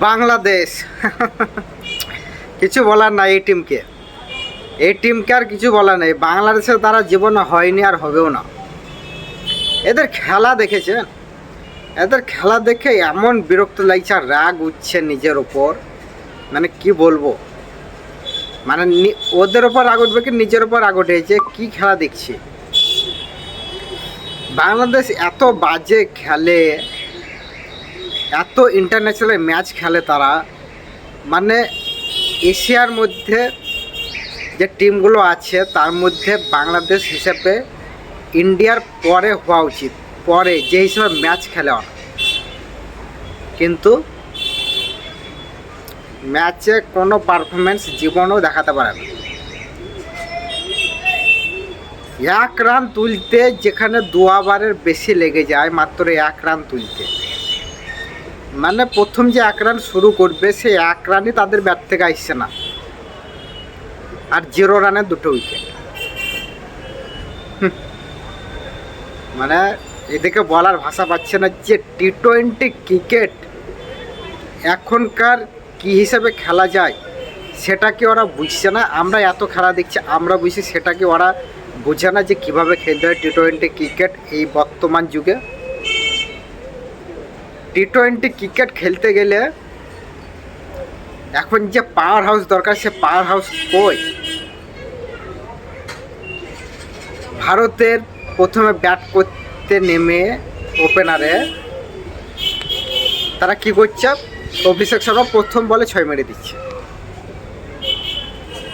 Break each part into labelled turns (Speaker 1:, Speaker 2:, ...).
Speaker 1: বাংলাদেশ কিছু বলার নাই। এই টিমকে আর কিছু বলার নেই। বাংলাদেশের দ্বারা জীবনে হয়নি আর হবেও না। এদের খেলা দেখেছেন? এদের খেলা দেখে এমন বিরক্ত লাগছে, আর রাগ উঠছে নিজের ওপর, মানে কি বলবো। মানে ওদের ওপর রাগ উঠবে কি নিজের ওপর রাগ উঠেছে। কি খেলা দেখছি। বাংলাদেশ এত বাজে খেলে, এত ইন্টারন্যাশনাল ম্যাচ খেলে তারা। মানে এশিয়ার মধ্যে যে টিমগুলো আছে তার মধ্যে বাংলাদেশ হিসেবে ইন্ডিয়ার পরে হওয়া উচিত, পরে যে হিসেবে ম্যাচ খেলে ওরা। কিন্তু ম্যাচে কোনো পারফরমেন্স জীবনেও দেখাতে পারে না। এক রান তুলতে যেখানে 2 ওভারের বেশি লেগে যায় মাত্র 1 রান তুলতে। মানে প্রথম যে 1 রান শুরু করবে সেই 1 রানই তাদের ব্যাট থেকে আসছে না, আর 0 রানে 2 উইকেট। মানে এদিকে বলার ভাষা পাচ্ছে না যে টি-20 ক্রিকেট এখনকার কী হিসাবে খেলা যায় সেটা কি ওরা বুঝছে না। আমরা এত খেলা দেখছি, আমরা বুঝছি, সেটা কি ওরা বোঝে না যে কীভাবে খেলতে হয় টি-20 ক্রিকেট এই বর্তমান যুগে। টি-20 ক্রিকেট খেলতে গেলে এখন যে পাওয়ার হাউস দরকার, সে পাওয়ার হাউস কই? ভারতের প্রথমে ব্যাট করতে নেমে ওপেনারে তারা কি করছে, অভিষেক শর্মা প্রথম বলে 6 মেরে দিচ্ছে।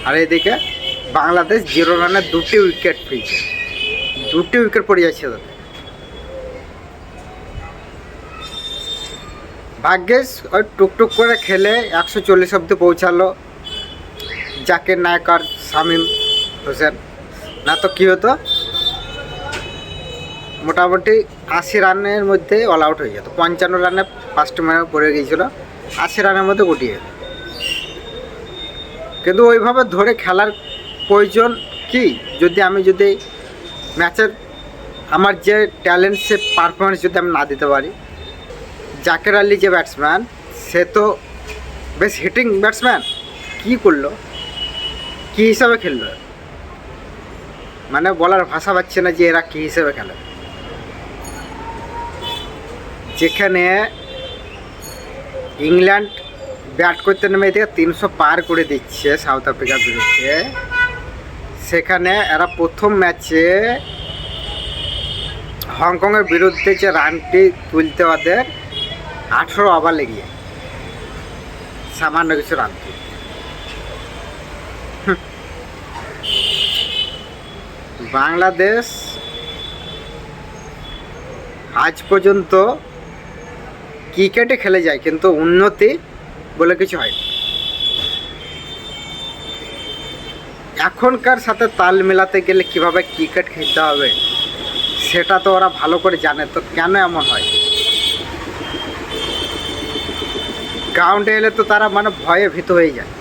Speaker 1: আর এদিকে বাংলাদেশ 0 রানে 2টি উইকেট পেয়েছে, 2টি উইকেট পড়ে যাচ্ছে তাদের। ভাগ্যেশ ওই টুকটুক করে খেলে 140 অব্দি পৌঁছালো জাকির নায়েক আর শামীম হোসেন, না তো কী হতো, মোটামুটি 80 রানের মধ্যে অল আউট হয়ে যেত। 55 রানে ফার্স্ট ম্যানে পড়ে গিয়েছিল, 80 রানের মধ্যে গুটিয়ে। কিন্তু ওইভাবে ধরে খেলার প্রয়োজন কি? যদি ম্যাচের আমার যে ট্যালেন্ট, সে পারফরমেন্স যদি আমি না দিতে পারি। জাকের আলী যে ব্যাটসম্যান, সে তো বেশ হিটিং ব্যাটসম্যান, কি করলো, কি হিসাবে খেললো, মানে বলার ভাষা পাচ্ছে না যে এরা কী হিসেবে খেলে। যেখানে ইংল্যান্ড ব্যাট করতে নেমে এদিকে 300 পার করে দিচ্ছে সাউথ আফ্রিকার বিরুদ্ধে, সেখানে এরা প্রথম ম্যাচে হংকংয়ের বিরুদ্ধে যে রানটি তুলতে ওদের 18 ওভার লেগে যায়, সামান্য কিছু রান। বাংলাদেশ আজ পর্যন্ত ক্রিকেটে খেলে যায়, কিন্তু উন্নতি বলে কিছু হয়। এখনকার সাথে তাল মেলাতে গেলে কিভাবে ক্রিকেট খেলতে হবে সেটা তো ওরা ভালো করে জানে, তো কেন এমন হয়? গ্রাউন্ডে এলে তো তারা মানে ভয়ে ভীত হয়ে যায়।